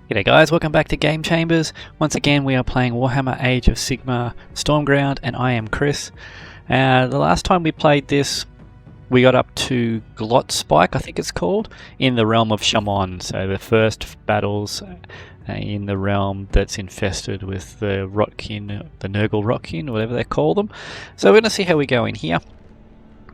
G'day guys, welcome back to Game Chambers. Once again we are playing Warhammer Age of Sigmar Stormground and I am Chris. The last time we played this we got up to Glot Spike, I think it's called, in the realm of Shamon. So the first battles in the realm that's infested with the Rotkin, the Nurgle Rotkin, whatever they call them. So we're going to see how we go in here.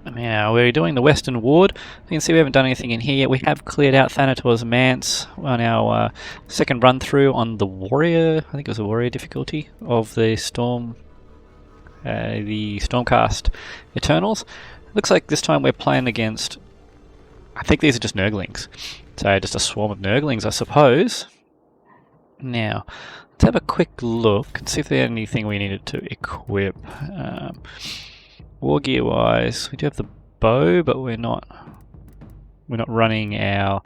Now we're doing the Western Ward. You can see we haven't done anything in here yet. We have cleared out Thanator's Manse on our second run through on the Warrior, I think it was the Warrior difficulty of the Stormcast Eternals. Looks like this time we're playing against, I think these are just Nurglings. So just a swarm of Nurglings, I suppose. Now, let's have a quick look and see if there's anything we needed to equip. War gear wise, we do have the bow, but we're not running our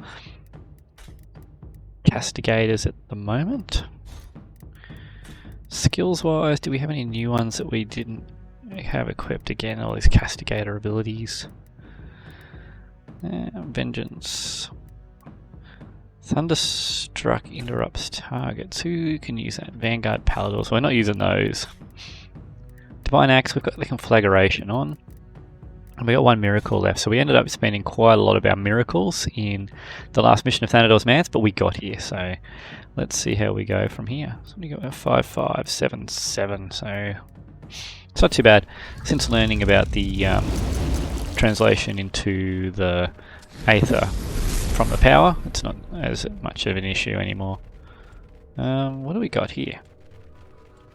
castigators at the moment. Skills wise, do we have any new ones that we didn't have equipped? Again, all these castigator abilities. Vengeance. Thunderstruck interrupts targets. Who can use that? Vanguard Paladors. We're not using those. Divine Axe, we've got the Conflagration on. And we got one miracle left, so we ended up spending quite a lot of our miracles in the last mission of Thanator's Manse, but we got here, so let's see how we go from here. So we got a 5, 5, 7, 7, so it's not too bad. Since learning about the translation into the Aether from the power, it's not as much of an issue anymore. What do we got here?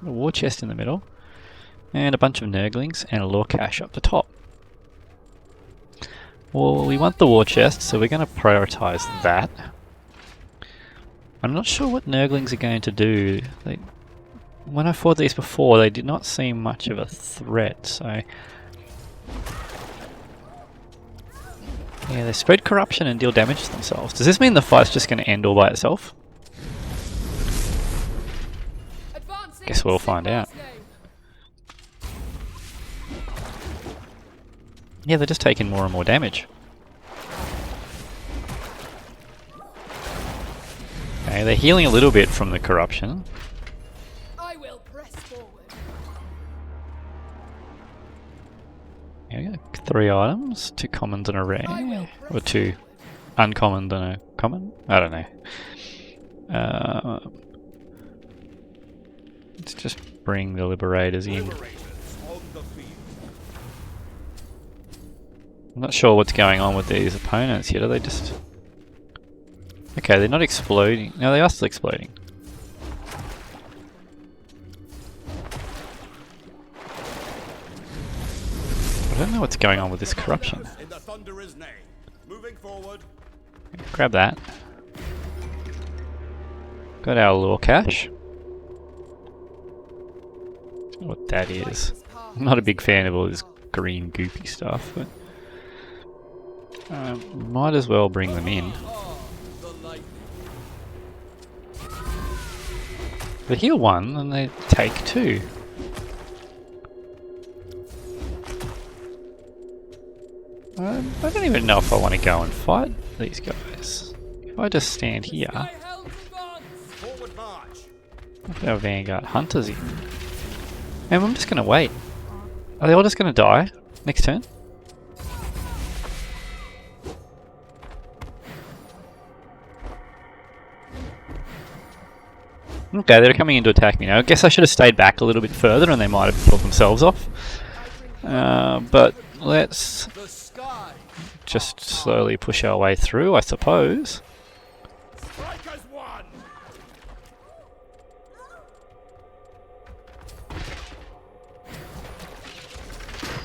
A war chest in the middle. And a bunch of Nurglings and a lore cache up the top. Well, we want the war chest, so we're going to prioritise that. I'm not sure what Nurglings are going to do. When I fought these before, they did not seem much of a threat, so... yeah, they spread corruption and deal damage to themselves. Does this mean the fight's just going to end all by itself? Guess we'll find out. Yeah, they're just taking more and more damage. Okay, they're healing a little bit from the corruption. I will press forward. Here we go. 3 items, 2 commons and a rare, or 2 uncommons and a common? I don't know. Let's just bring the Liberators in. I'm not sure what's going on with these opponents yet. Are they just... okay, they're not exploding. No, they are still exploding. I don't know what's going on with this corruption. Grab that. Got our lore cache. Don't know what that is. I'm not a big fan of all this green goopy stuff, but... might as well bring them in. They heal 1 and they take 2. I don't even know if I want to go and fight these guys. If I just stand here... look at our Vanguard Hunters in. And I'm just going to wait. Are they all just going to die next turn? Okay, they're coming in to attack me now. I guess I should have stayed back a little bit further and they might have killed themselves off. But let's just slowly push our way through, I suppose.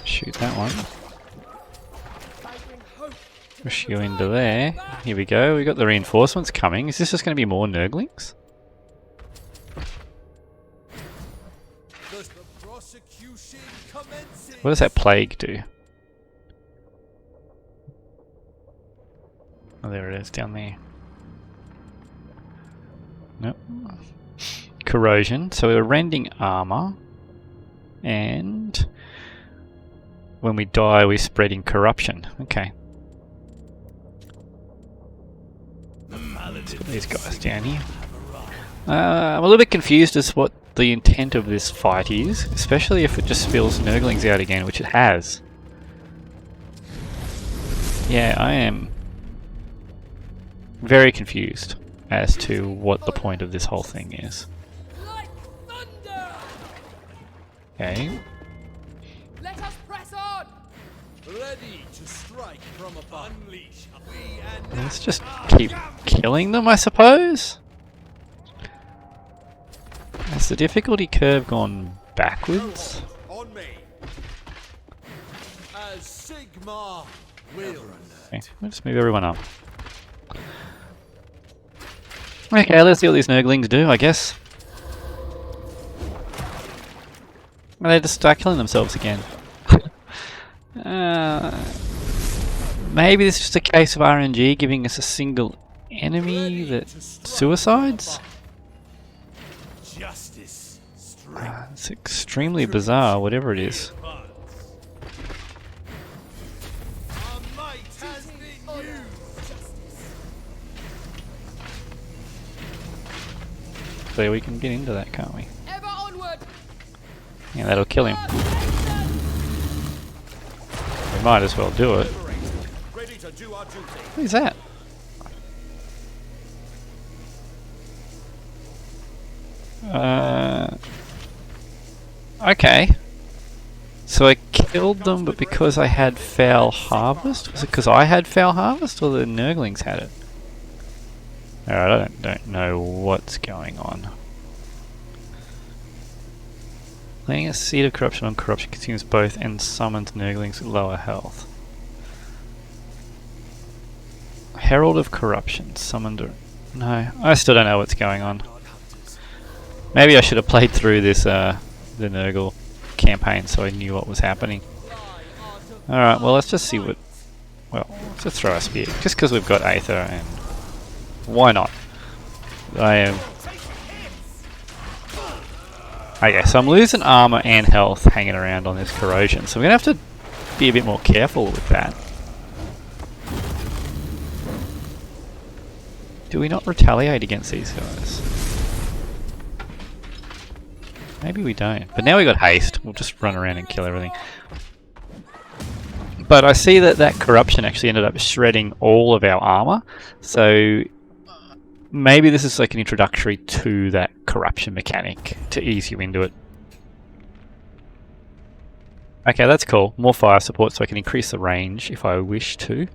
Shoot that one. Push you into there. Here we go, we got the reinforcements coming. Is this just going to be more Nurglings? What does that plague do? Oh, there it is, down there. Nope. Corrosion. So we're rending armor. And when we die, we're spreading corruption. Okay. Let's put these guys down here. I'm a little bit confused as to what the intent of this fight is, especially if it just spills Nurglings out again, which it has. Yeah, I am very confused as to what the point of this whole thing is. Like thunder! Okay. Let us press on! Ready to strike from above. Unleash. Let's just keep killing them, I suppose? Has the difficulty curve gone backwards? On me. As Sigmar will. Okay, we'll just move everyone up. Okay, let's see what these Nurglings do, I guess. And they just start killing themselves again. Maybe this is just a case of RNG giving us a single enemy that suicides? Justice. Strength. It's extremely bizarre, whatever it is. Our might has been used. So we can get into that, can't we? Ever onward! Yeah, that'll kill him. We might as well do it. Ready to do our duty. What is that? Okay. So I killed them, but because I had foul harvest? Was it because I had foul harvest, or the Nurglings had it? Alright, I don't know what's going on. Laying a seed of corruption on corruption consumes both and summons Nurglings with lower health. Herald of Corruption summoned a... No, I still don't know what's going on. Maybe I should have played through this the Nurgle campaign so I knew what was happening. Alright, well let's just see what... Well, let's just throw a spear. Just because we've got Aether, and... Why not? I am... Okay, so I'm losing armor and health hanging around on this corrosion, so we're going to have to be a bit more careful with that. Do we not retaliate against these guys? Maybe we don't. But now we got haste. We'll just run around and kill everything. But I see that that corruption actually ended up shredding all of our armor. So maybe this is like an introductory to that corruption mechanic to ease you into it. Okay, that's cool. More fire support so I can increase the range if I wish to.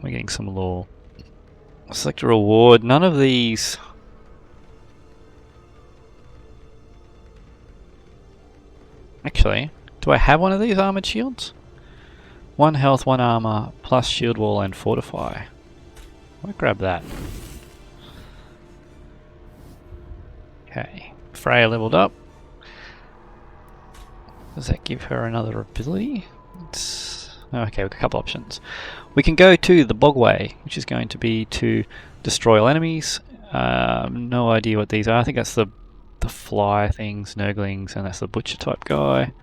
We're getting some lore. Select a reward. None of these... Actually, do I have one of these armored shields? 1 health, 1 armor, plus shield wall and fortify. I might grab that. Okay, Freya leveled up. Does that give her another ability? Okay, we've got a couple options. We can go to the Bogway, which is going to be to destroy all enemies. No idea what these are. I think that's the fly things, Nurglings, and that's the butcher type guy.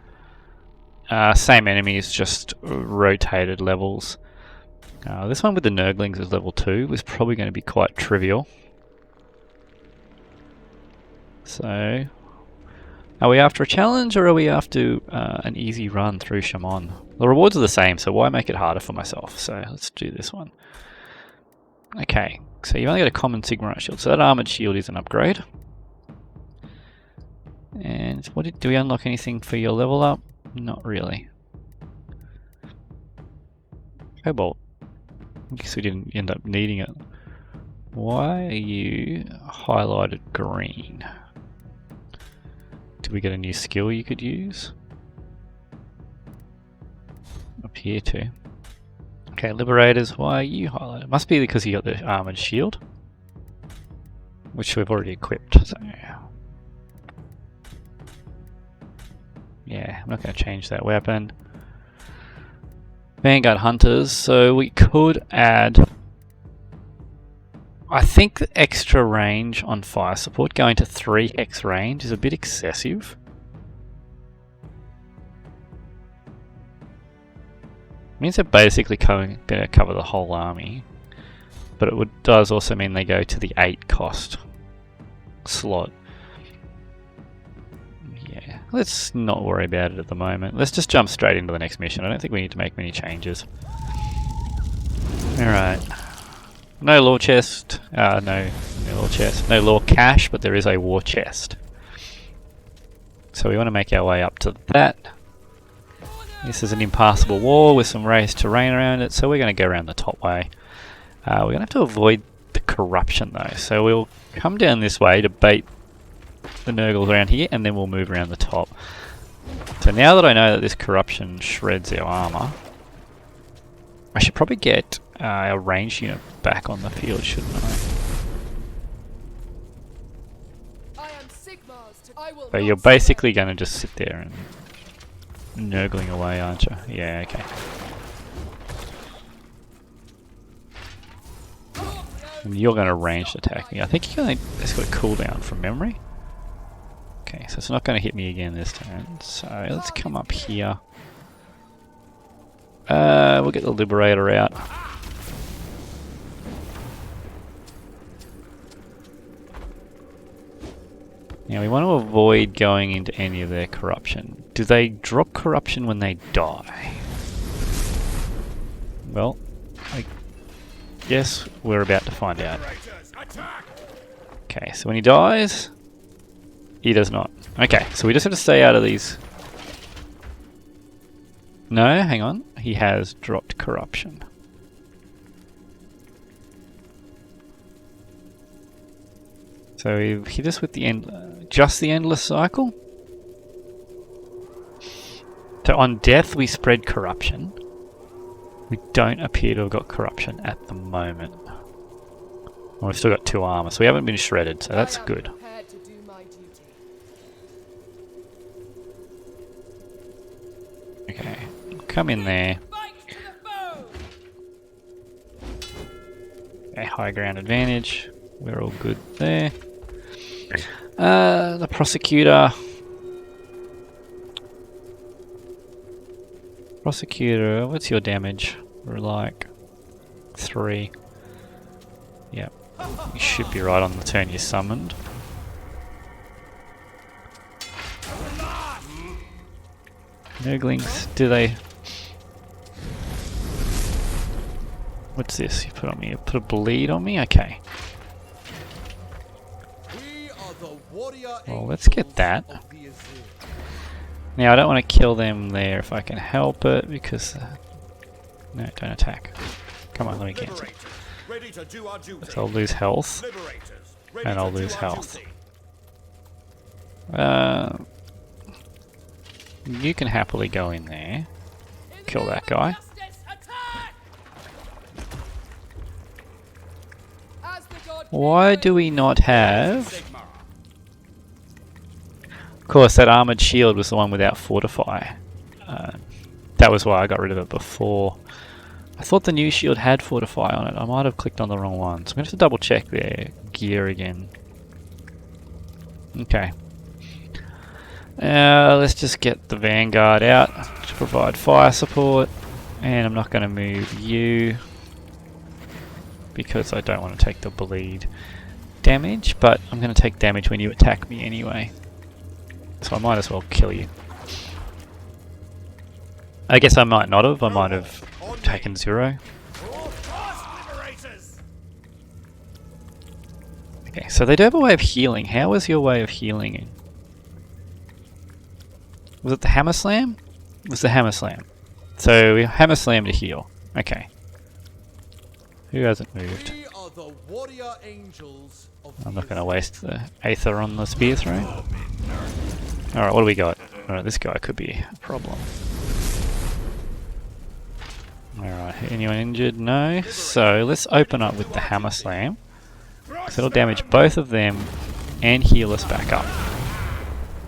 Same enemies, just rotated levels. This one with the Nurglings is level 2. Is probably going to be quite trivial. So, are we after a challenge or are we after an easy run through Shaman? The rewards are the same, so why make it harder for myself? So let's do this one. Okay, so you've only got a common Sigmar shield, so that armored shield is an upgrade. And what do we unlock anything for your level up? Not really. Cobalt. I guess we didn't end up needing it. Why are you highlighted green? Did we get a new skill you could use? Appear to. Okay, Liberators, why are you highlighted? Must be because you got the armored shield, which we've already equipped, so... Yeah, I'm not going to change that weapon. Vanguard Hunters, so we could add... I think the extra range on fire support, going to 3x range, is a bit excessive. It means they're basically going to cover the whole army. But it does also mean they go to the 8 cost. slot. Yeah, let's not worry about it at the moment. Let's just jump straight into the next mission. I don't think we need to make many changes. Alright. No lore chest. No lore chest. No lore cache, but there is a war chest. So we want to make our way up to that. This is an impassable wall with some raised terrain around it, so we're going to go around the top way. We're going to have to avoid the corruption though, so we'll come down this way to bait the Nurgles around here, and then we'll move around the top. So now that I know that this corruption shreds our armour, I should probably get our ranged unit back on the field, shouldn't I? I am Sigmar's. I will But not you're basically going to just sit there and nurgling away, aren't you? Yeah, okay. And you're going to ranged attack me. I think it's got a cooldown from memory. Okay, so it's not going to hit me again this turn. So let's come up here. We'll get the Liberator out. Now we want to avoid going into any of their corruption. Do they drop corruption when they die? Well, I guess we're about to find out. Okay, so when he dies, he does not. Okay, so we just have to stay out of these. No, hang on. He has dropped corruption. So we've hit us with the just the endless cycle. So on death we spread corruption. We don't appear to have got corruption at the moment. Well, we've still got 2 armor, so we haven't been shredded, so that's good. prepared to do my duty. Okay, come in there. Fight to the foe! Okay, high ground advantage. We're all good there. The prosecutor. Prosecutor, what's your damage? We're like 3. Yep. You should be right on the turn you summoned. Nurglings, do they... What's this you put on me? You put a bleed on me? Okay. Well, let's get that. Now I don't want to kill them there if I can help it, because... no, don't attack. Come on, let me cancel. So I'll lose health. And I'll lose health. You can happily go in there. Kill that guy. Why do we not have... Of course, that armoured shield was the one without fortify. That was why I got rid of it before. I thought the new shield had fortify on it. I might have clicked on the wrong one. So I'm going to have to double check their gear again. Okay. Let's just get the Vanguard out to provide fire support. And I'm not going to move you, because I don't want to take the bleed damage, but I'm going to take damage when you attack me anyway. So I might as well kill you. I guess I might not have. I might have taken 0. Okay, so they do have a way of healing. How was your way of healing? Was it the Hammer Slam? It was the Hammer Slam. So we Hammer Slam to heal. Okay. Who hasn't moved? I'm not going to waste the Aether on the spear throw. Alright, what do we got? Alright, this guy could be a problem. Alright, anyone injured? No. So let's open up with the Hammer Slam. So it'll damage both of them and heal us back up.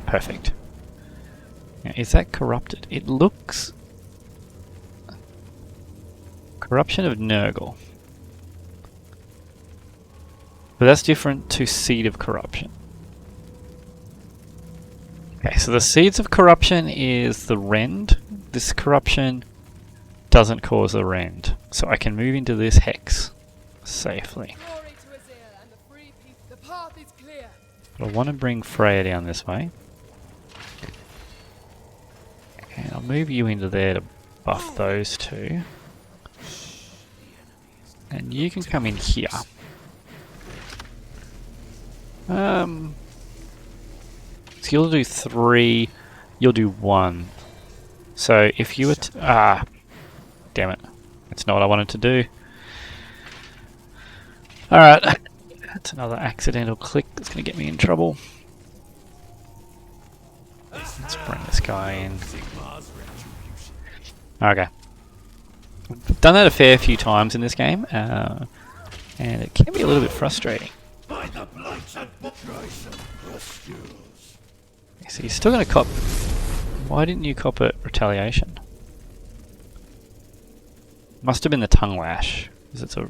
Perfect. Now, is that corrupted? It looks... Corruption of Nurgle. But that's different to Seed of Corruption. Okay, so the Seeds of Corruption is the rend. This corruption doesn't cause a rend. So I can move into this hex safely. Glory to Azir and the free people. The path is clear. But I want to bring Freya down this way. And I'll move you into there to buff those two. And you can come in here. So you'll do 3, you'll do 1. So if you were to... damn it. That's not what I wanted to do. Alright. That's another accidental click that's going to get me in trouble. Let's bring this guy in. Okay. I've done that a fair few times in this game, and it can be a little bit frustrating. So you're still going to cop... Why didn't you cop it retaliation? Must have been the tongue lash, because it's a...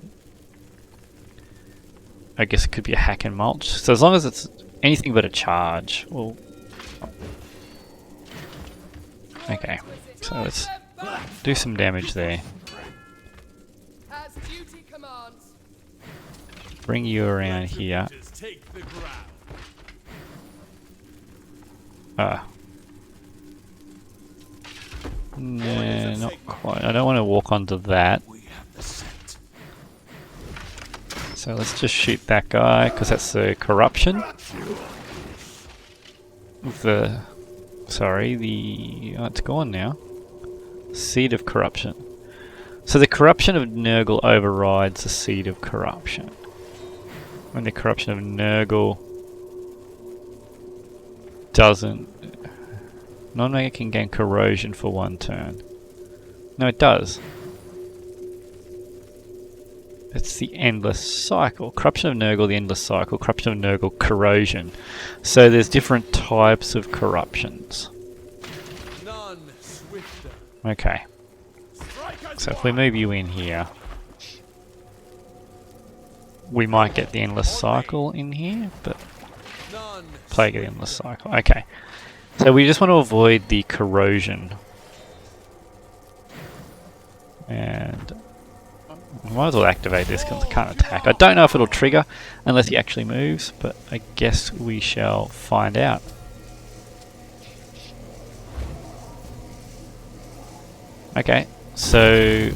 I guess it could be a hack and mulch. So as long as it's anything but a charge, well... Okay, so let's do some damage there. As duty commands. Bring you around here. No, not quite. I don't want to walk onto that. So let's just shoot that guy, because that's the corruption. Sorry, oh, it's gone now. Seed of Corruption. So the corruption of Nurgle overrides the Seed of Corruption. When the corruption of Nurgle doesn't... Non-Mega can gain corrosion for 1 turn. No, it does. It's the endless cycle. Corruption of Nurgle, the endless cycle. Corruption of Nurgle, corrosion. So there's different types of corruptions. Okay. So if we move you in here, we might get the endless cycle in here, but Plague of the endless cycle. Okay. So we just want to avoid the corrosion. And I might as well activate this because I can't attack. I don't know if it'll trigger unless he actually moves, but I guess we shall find out. Okay, so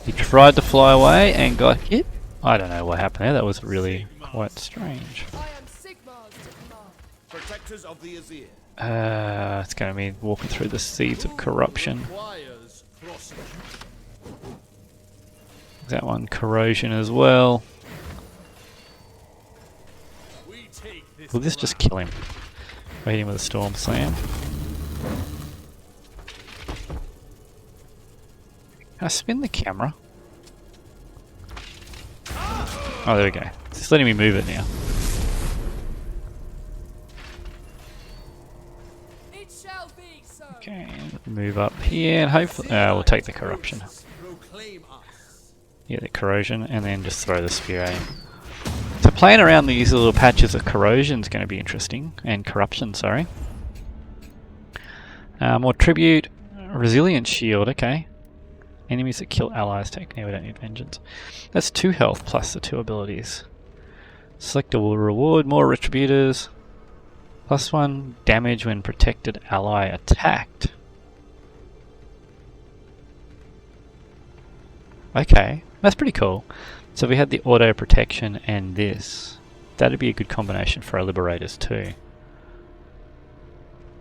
he tried to fly away and got hit. I don't know what happened there. That was really quite strange. I am Sigmar's to command. Protectors of the Azir. It's going to be walking through the seeds of corruption. That one corrosion as well. Will this just kill him? Hit him with a storm slam. Can I spin the camera? Oh, there we go. It's just letting me move it now. It shall be so. Okay, move up here and hopefully we'll take the corruption. Yeah, the corrosion, and then just throw the spear at him. So playing around these little patches of corrosion is going to be interesting, and corruption, sorry. More tribute, resilient shield, okay. Enemies that kill allies take, no, we don't need vengeance. That's 2 health plus the 2 abilities. Select a reward, more retributors. +1 damage when protected ally attacked. Okay, that's pretty cool. So we had the auto protection and this. That'd be a good combination for our liberators too.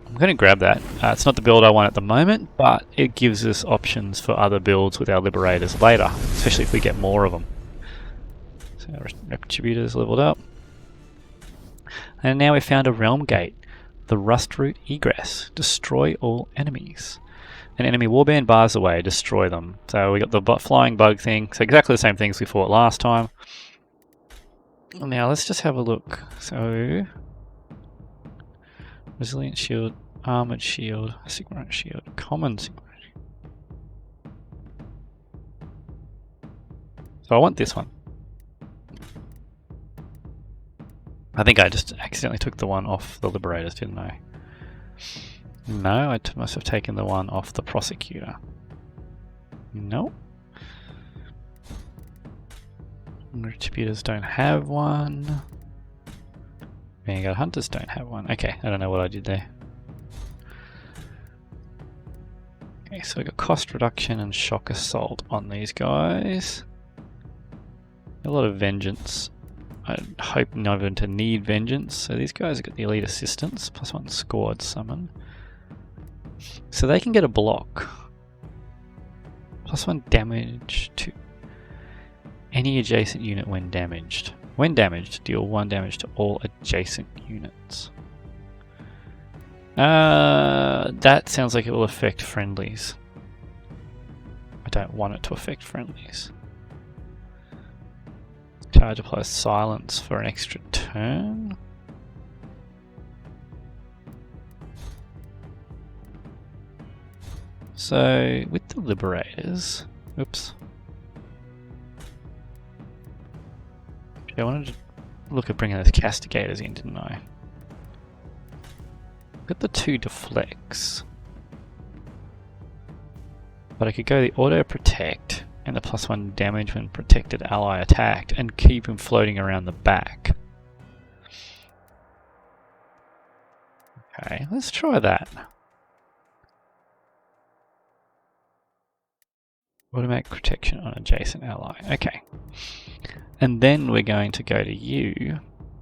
I'm going to grab that. It's not the build I want at the moment, but it gives us options for other builds with our liberators later, especially if we get more of them. So our retributors leveled up. And now we found a realm gate. The Rustroot Egress. Destroy all enemies. An enemy warband bars away, destroy them. So we got the flying bug thing. So exactly the same things we fought last time. Now let's just have a look. So resilient shield, armored shield, Sigmar shield, common Sigmar. So I want this one. I think I just accidentally took the one off the liberators, didn't I? No, I must have taken the one off the prosecutor. No. Retributors don't have one. Vanguard Hunters don't have one. Okay, I don't know what I did there. Okay, so we got cost reduction and shock assault on these guys. A lot of vengeance. I hope none of them to need vengeance. So these guys have got the elite assistance, +1 squad summon. So they can get a block. +1 damage to any adjacent unit when damaged. When damaged, deal 1 damage to all adjacent units. That sounds like it will affect friendlies. I don't want it to affect friendlies. Charge applies silence for an extra turn. So with the Liberators, oops. I wanted to look at bringing those Castigators in, didn't I? Got the 2 deflects. But I could go the auto protect and the +1 damage when protected ally attacked and keep him floating around the back. Okay, let's try that. Automatic protection on adjacent ally. Okay. And then we're going to go to you,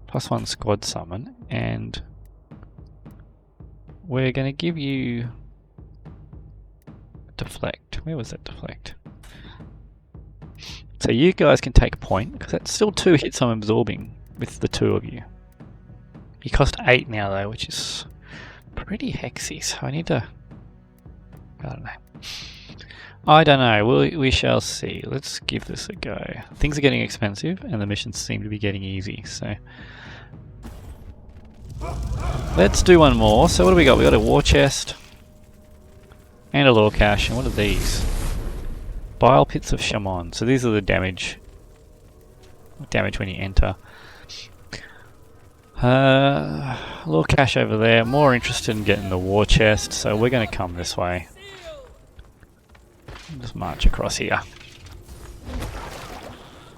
+1 squad summon, and we're going to give you deflect. Where was that deflect? So you guys can take a point, because that's still 2 hits I'm absorbing with the 2 of you. You cost 8 now though, which is pretty hexy, so I need to... I don't know, we shall see. Let's give this a go. Things are getting expensive and the missions seem to be getting easy, so... Let's do one more. So what do we got? We got a war chest and a lore cache, and what are these? Bile pits of Shaman. So these are the damage when you enter. Lore cache over there. More interested in getting the war chest, so we're going to come this way. Just march across here.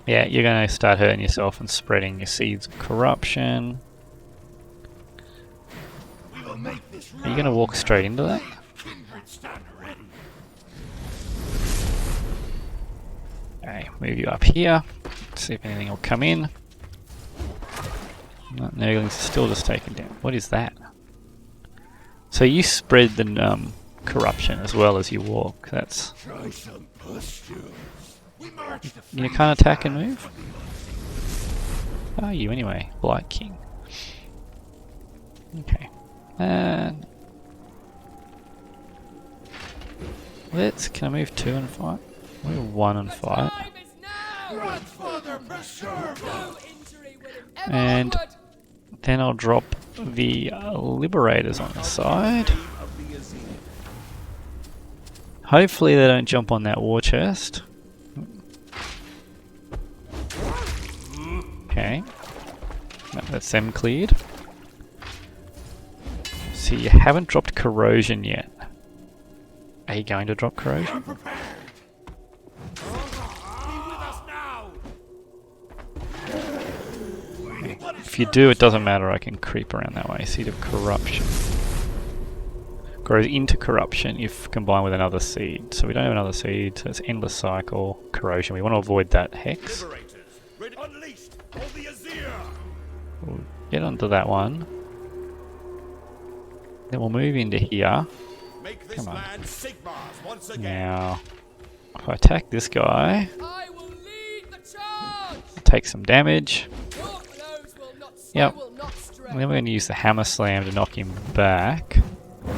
Yeah, you're going to start hurting yourself and spreading your seeds of corruption. Are you going to walk straight into that? Okay, move you up here. See if anything will come in. No, Nurgles is still just taken down. What is that? So you spread the corruption as well as you walk. That's... You can't attack and move? What are you anyway? Blight King. Okay. And... Can I move 2 and fight? Move 1 and fight. And then I'll drop the Liberators on the side. Hopefully they don't jump on that war chest. Okay. That's them cleared. So you haven't dropped corrosion yet. Are you going to drop corrosion? Okay. If you do, it doesn't matter, I can creep around that way. Seed of Corruption. Grows into corruption if combined with another seed. So we don't have another seed, so it's endless cycle, corrosion. We want to avoid that hex. We'll get onto that one. Then we'll move into here. Come on. Now, if I attack this guy, I'll take some damage. Yep. And then we're going to use the hammer slam to knock him back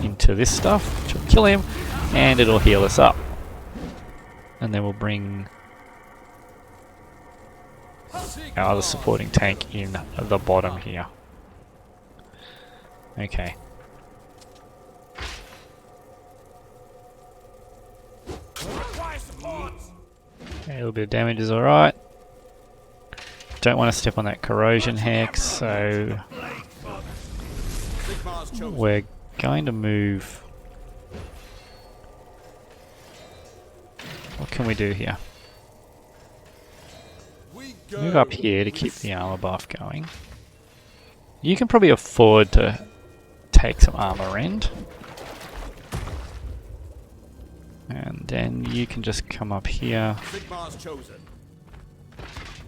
into this stuff, which will kill him, and it'll heal us up. And then we'll bring our other supporting tank in the bottom here. Okay. A little bit of damage is alright. Don't want to step on that corrosion hex, so we're going to move. What can we do here? Move up here to keep the armor buff going. You can probably afford to take some armor end. And then you can just come up here. Sigmar's chosen.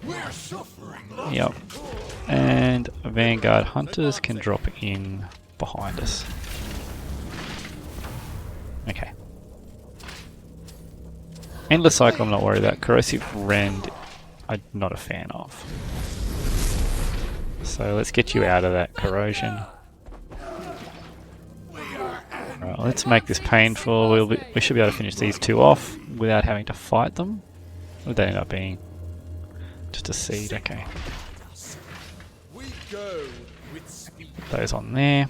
We're suffering. Yep. And Vanguard Hunters can drop in behind us. Okay. Endless Cycle I'm not worried about. Corrosive Rend I'm not a fan of. So let's get you out of that corrosion. Right, let's make this painful. We should be able to finish these two off without having to fight them. What would they end up being? Just a seed, okay. We go with speed. Those on there.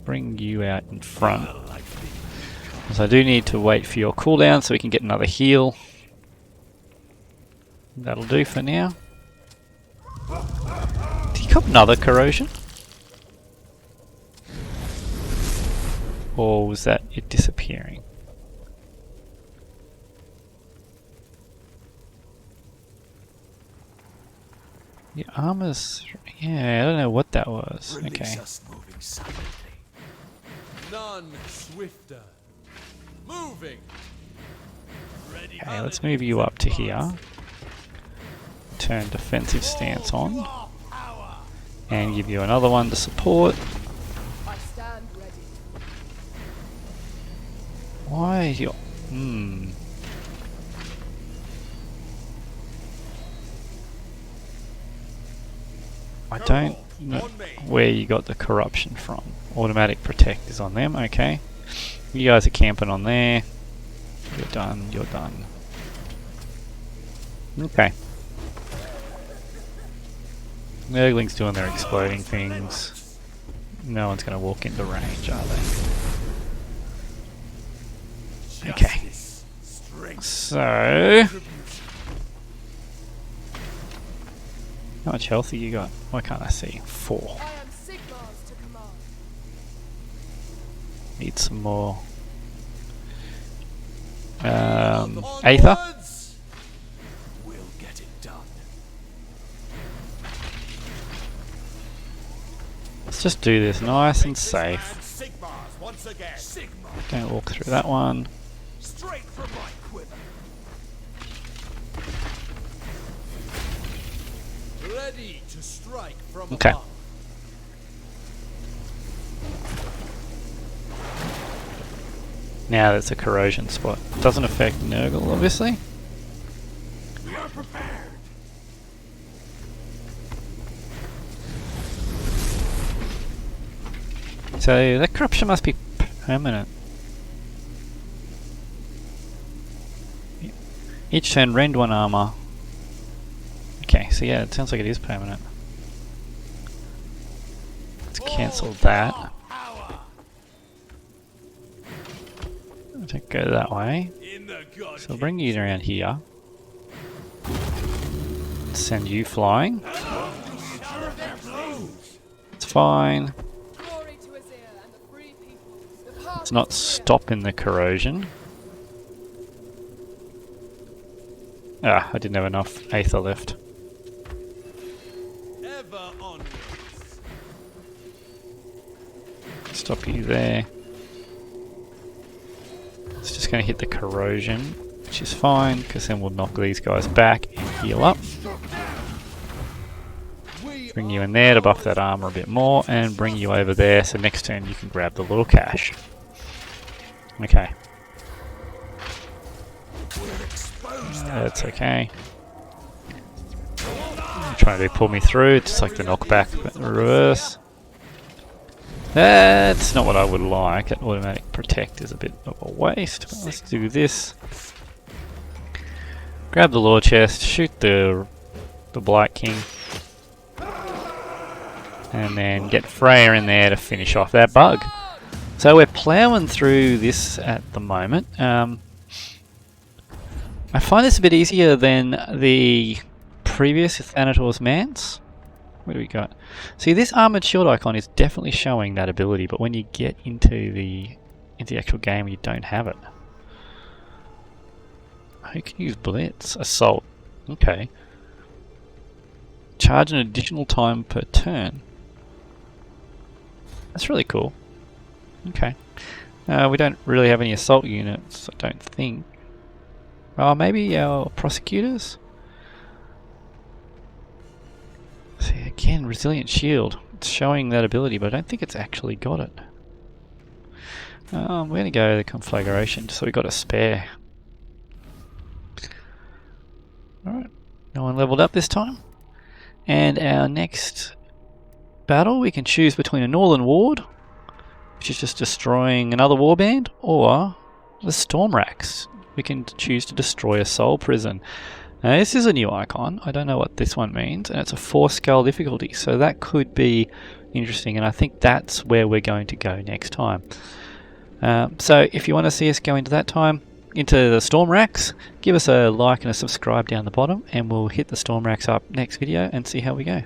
Bring you out in front. So I do need to wait for your cooldown so we can get another heal. That'll do for now. Did you cop another corrosion? Or was that it disappearing? The armor's... yeah, I don't know what that was. Okay. None swifter. Moving. Ready. Okay, let's move you up to here. Turn defensive stance on. And give you another one to support. I stand ready. Why are you... I don't know where you got the corruption from. Automatic protect is on them, okay. You guys are camping on there. You're done, you're done. Okay. Nurglings doing their exploding things. No one's going to walk into range, are they? Okay. So... how much health have you got? Why can't I see? 4. I am Sigmar's to command. Need some more. Aether? We'll get it done. Let's just do this nice and safe. Sigmar's once again. Sigmar. Don't walk through that one. Straight from my quiver. Ready to strike from Okay. above. Now that's a corrosion spot. Doesn't affect Nurgle, obviously. We are prepared. So that corruption must be permanent. Each turn rend 1 armor. Okay, so yeah, it sounds like it is permanent. Let's cancel that. Don't go that way. In the god. So I'll bring you around here. Send you flying. It's fine. Glory to Azir and the free people. The path It's not is clear. stopping the corrosion. Ah, I didn't have enough Aether left. Ever onwards. Stop you there. It's just going to hit the corrosion, which is fine, because then we'll knock these guys back and heal up. Bring you in there to buff that armor a bit more, and bring you over there so next turn you can grab the little cache. Okay. That's okay. You're trying to pull me through, it's just like the knockback, but in reverse. That's not what I would like. That automatic protect is a bit of a waste. But let's do this. Grab the lore chest, shoot the Blight King, and then get Freya in there to finish off that bug. So we're ploughing through this at the moment. I find this a bit easier than the previous Thanator's Mance. What do we got? See, this armored shield icon is definitely showing that ability, but when you get into the actual game, you don't have it. Who can use Blitz? Assault. Okay. Charge an additional time per turn. That's really cool. Okay. We don't really have any assault units, I don't think. Oh, maybe our prosecutors? See, again, resilient shield. It's showing that ability, but I don't think it's actually got it. We're going to go the conflagration, so we got a spare. Alright, no one leveled up this time. And our next battle, we can choose between a Northern Ward, which is just destroying another warband, or the Stormracks. We can choose to destroy a soul prison. Now this is a new icon, I don't know what this one means, and it's a 4-skull difficulty, so that could be interesting, and I think that's where we're going to go next time. So if you want to see us go into that time, into the Stormracks, give us a like and a subscribe down the bottom, and we'll hit the Stormracks up next video and see how we go.